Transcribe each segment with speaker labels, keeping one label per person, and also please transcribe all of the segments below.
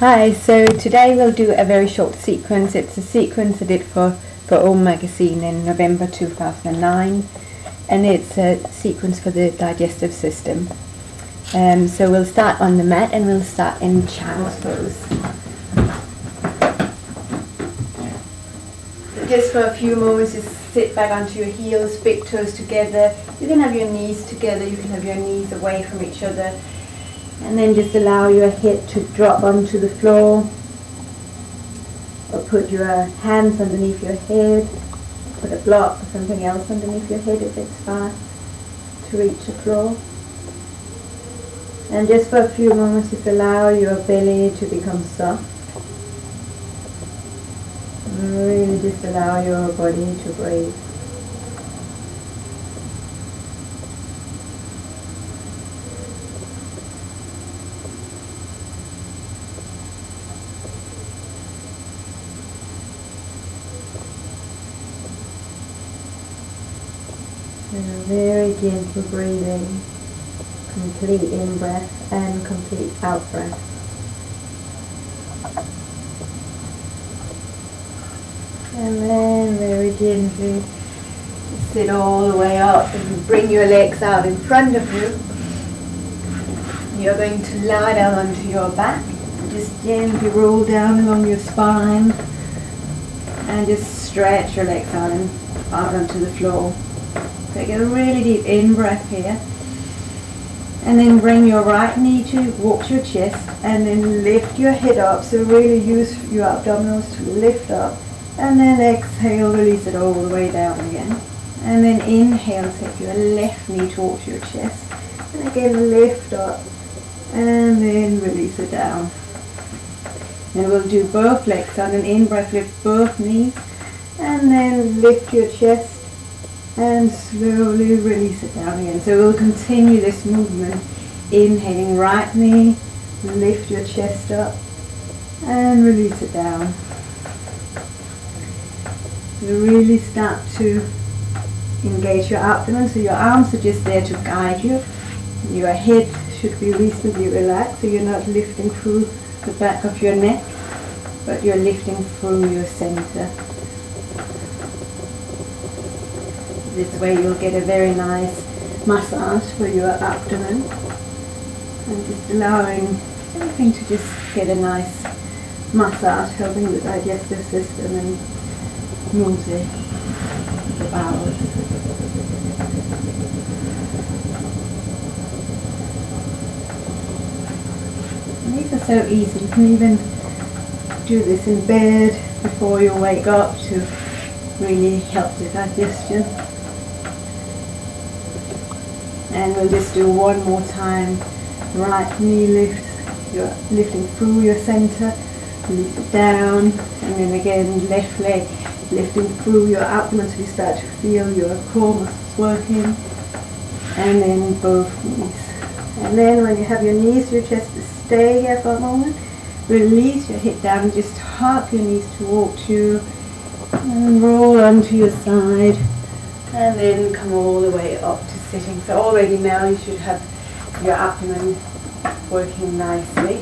Speaker 1: Hi, so today we'll do a very short sequence. It's a sequence I did for Om Magazine in November 2009, and it's a sequence for the digestive system. So we'll start on the mat and we'll start in child's pose. So just for a few moments, just sit back onto your heels, big toes together. You can have your knees together, you can have your knees away from each other. And then just allow your head to drop onto the floor, or put your hands underneath your head, put a block or something else underneath your head if it's far to reach the floor. And just for a few moments, just allow your belly to become soft. And really just allow your body to breathe. And a very gentle breathing, complete in-breath and complete out-breath. And then very gently sit all the way up and bring your legs out in front of you. You're going to lie down onto your back, just gently roll down along your spine and just stretch your legs out onto the floor. Take a really deep in-breath here, and then bring your right knee towards your chest, and then lift your head up, so really use your abdominals to lift up, and then exhale, release it all the way down again. And then inhale, take your left knee towards your chest, and again lift up, and then release it down. And we'll do both legs on an in-breath, lift both knees, and then lift your chest, and slowly release it down again. So we'll continue this movement, inhaling right knee, lift your chest up and release it down. You really start to engage your abdomen, so your arms are just there to guide you. Your head should be reasonably relaxed, so you're not lifting through the back of your neck, but you're lifting through your center. This way you'll get a very nice massage for your abdomen, and just allowing everything to just get a nice massage, helping the digestive system and move the bowels. And these are so easy. You can even do this in bed before you wake up to really help the digestion. And we'll just do one more time. Right knee lifts, you're lifting through your center, release it down, and then again left leg lifting through your abdomen so you start to feel your core muscles working, and then both knees. And then when you have your knees to your chest, just stay here for a moment, release your hip down, and just hug your knees towards you, and roll onto your side, and then come all the way up to sitting. So already now you should have your abdomen working nicely.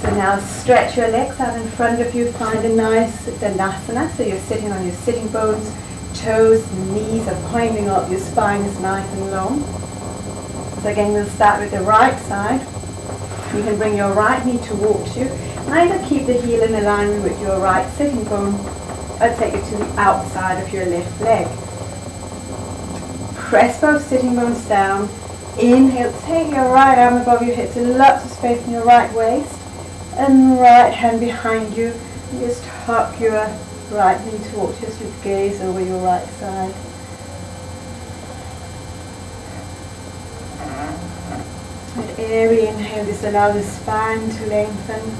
Speaker 1: So now stretch your legs out in front of you, find a nice Dandasana, so you're sitting on your sitting bones, toes and knees are pointing up, your spine is nice and long. So again we'll start with the right side. You can bring your right knee towards you, and either keep the heel in alignment with your right sitting bone, or take it to the outside of your left leg. Press both sitting bones down. Inhale, take your right arm above your head, so lots of space in your right waist, and right hand behind you. And just hug your right knee towards you as you gaze over your right side. With every inhale, just allow the spine to lengthen,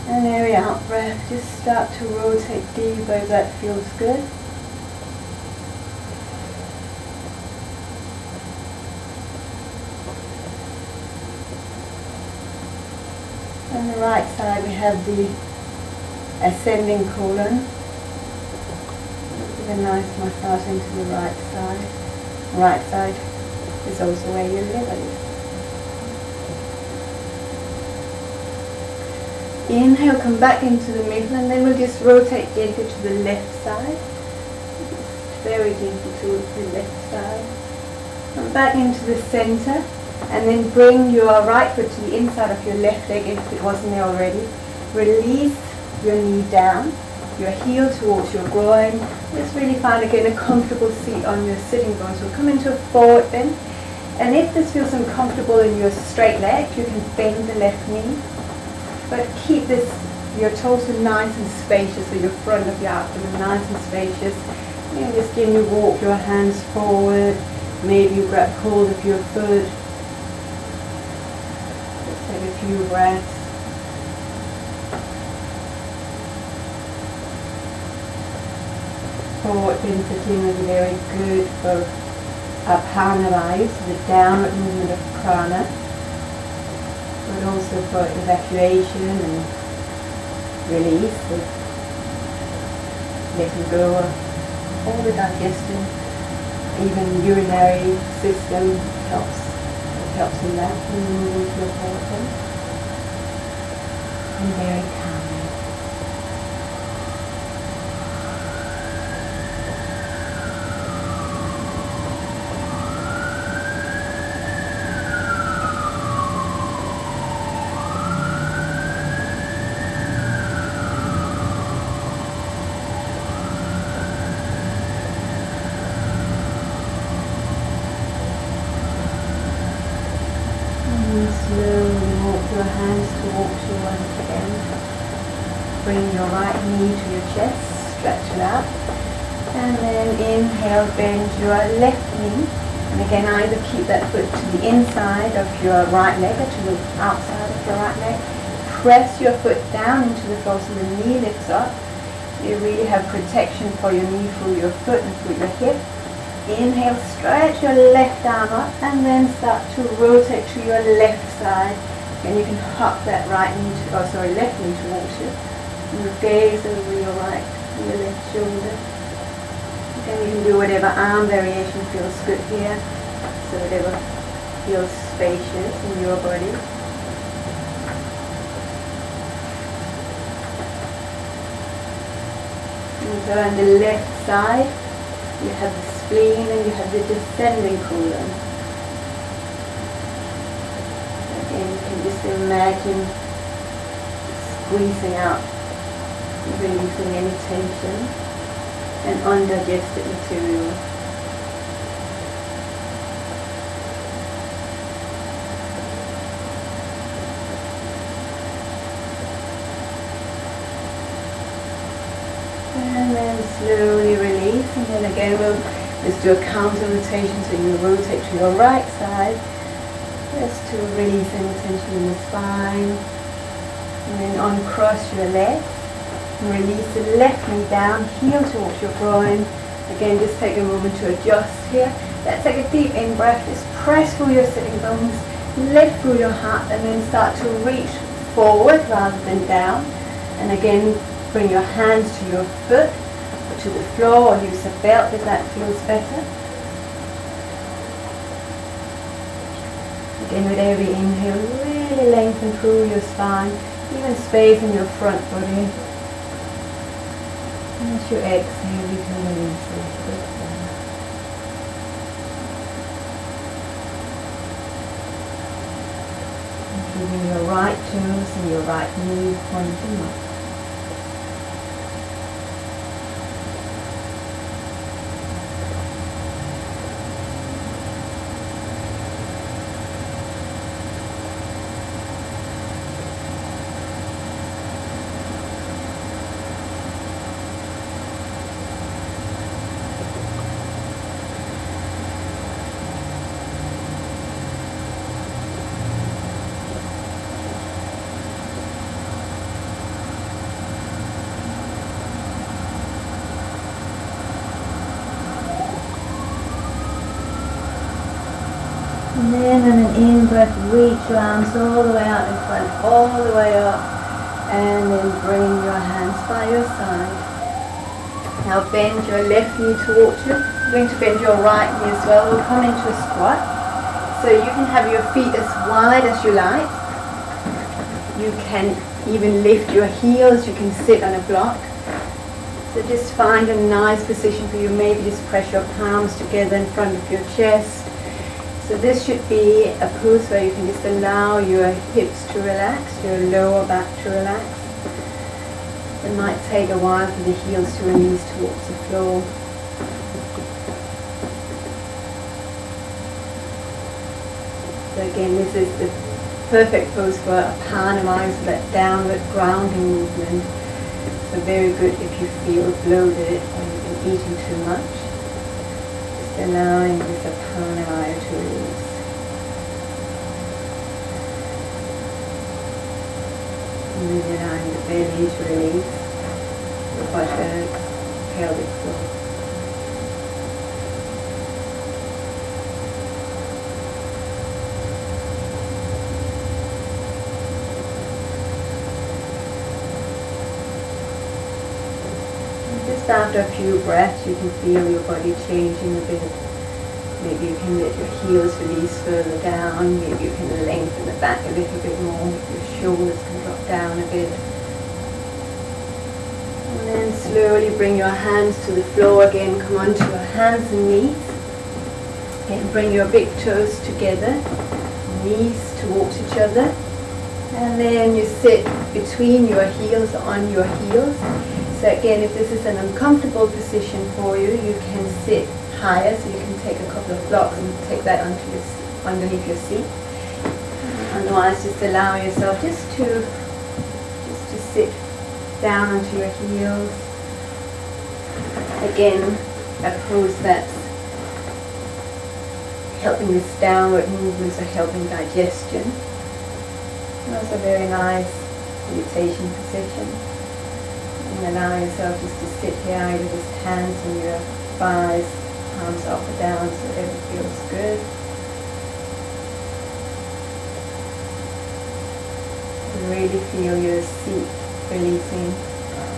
Speaker 1: and every out breath, just start to rotate deeper if that feels good. On the right side we have the ascending colon. Give a nice massage into the right side. Right side is also where your liver is. Inhale, come back into the middle, and then we'll just rotate gently to the left side. Very gently to the left side. Come back into the center, and then bring your right foot to the inside of your left leg if it wasn't there already. Release your knee down, your heel towards your groin. Just really find again a comfortable seat on your sitting bones. We'll come into a forward bend. And if this feels uncomfortable in your straight leg, you can bend the left knee. But keep this, your torso nice and spacious, so your front of your abdomen nice and spacious. And just again you walk your hands forward. Maybe you grab hold of your foot. Just take a few breaths. Forward bend sitting is very good for Apana, the downward movement of prana, but also for evacuation and release, letting go of all the digestion, even urinary system helps. It helps in that when you move into your forward bend. And very calmly. Slowly walk your hands towards you once again. Bring your right knee to your chest, stretch it out. And then inhale, bend your left knee. And again, either keep that foot to the inside of your right leg or to the outside of your right leg. Press your foot down into the floor so the knee lifts up. You really have protection for your knee through your foot and through your hip. Inhale, stretch your left arm up and then start to rotate to your left side. And you can hop that right knee, left knee towards you. And you gaze over your right, your left shoulder. Then you can do whatever arm variation feels good here. So whatever feels spacious in your body. And so on the left side, you have the spleen and you have the descending colon. Again, you can just imagine squeezing out, releasing any tension and undigested material. And then slowly release, and then again we'll just do a counter rotation, so you rotate to your right side, just to release any tension in the spine. And then uncross your legs, and release the left knee down, heel towards your groin. Again, just take a moment to adjust here. Let's take a deep in breath, just press through your sitting bones, lift through your heart, and then start to reach forward rather than down. And again, bring your hands to your foot, or to the floor, or use a belt if that feels better. Again, with every inhale, really lengthen through your spine, even space in your front body. And as you exhale, you can release it. Keeping your right toes and your right knee pointing up. And then on an in-breath, reach your arms all the way out in front, all the way up, and then bring your hands by your side. Now bend your left knee towards you. You're going to bend your right knee as well. We'll come into a squat. So you can have your feet as wide as you like. You can even lift your heels. You can sit on a block. So just find a nice position for you. Maybe just press your palms together in front of your chest. So this should be a pose where you can just allow your hips to relax, your lower back to relax. It might take a while for the heels to release towards the floor. So again, this is the perfect pose for a Pranayama, so that downward grounding movement. So very good if you feel bloated or you've been eating too much. Just allowing this Pranayama to release. And then allowing the belly to release, the buttocks, pelvic floor. Just after a few breaths, you can feel your body changing a bit. Maybe you can let your heels release further down. Maybe you can lengthen the back a little bit more. Your shoulders can drop down a bit. And then slowly bring your hands to the floor again. Come onto your hands and knees. And bring your big toes together. Knees towards each other. And then you sit between your heels on your heels. So again, if this is an uncomfortable position for you, you can sit higher, so you can take a couple of blocks and take that underneath your seat. Otherwise, just allow yourself just to sit down onto your heels. Again, a pose that's helping this downward movement, so helping digestion. And also a very nice meditation position. And allow yourself just to sit here, either just hands on your thighs, palms up or down, so whatever feels good. Really feel your seat releasing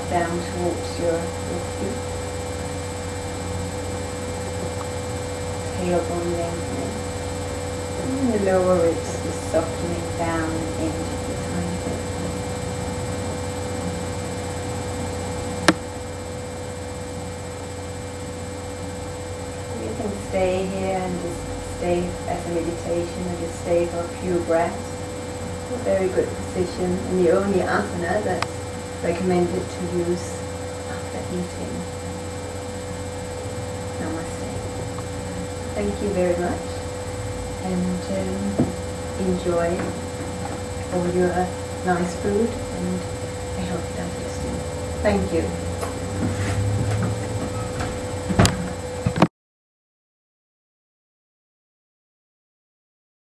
Speaker 1: down towards your feet. Tailbone lengthening. And the lower ribs just softening down and in just a tiny bit. Stay here and just stay as a meditation, and just stay for a few breaths. A very good position, and the only asana that's recommended to use after eating. Namaste. Thank you very much, and enjoy all your nice food and a healthy digestion. Thank you.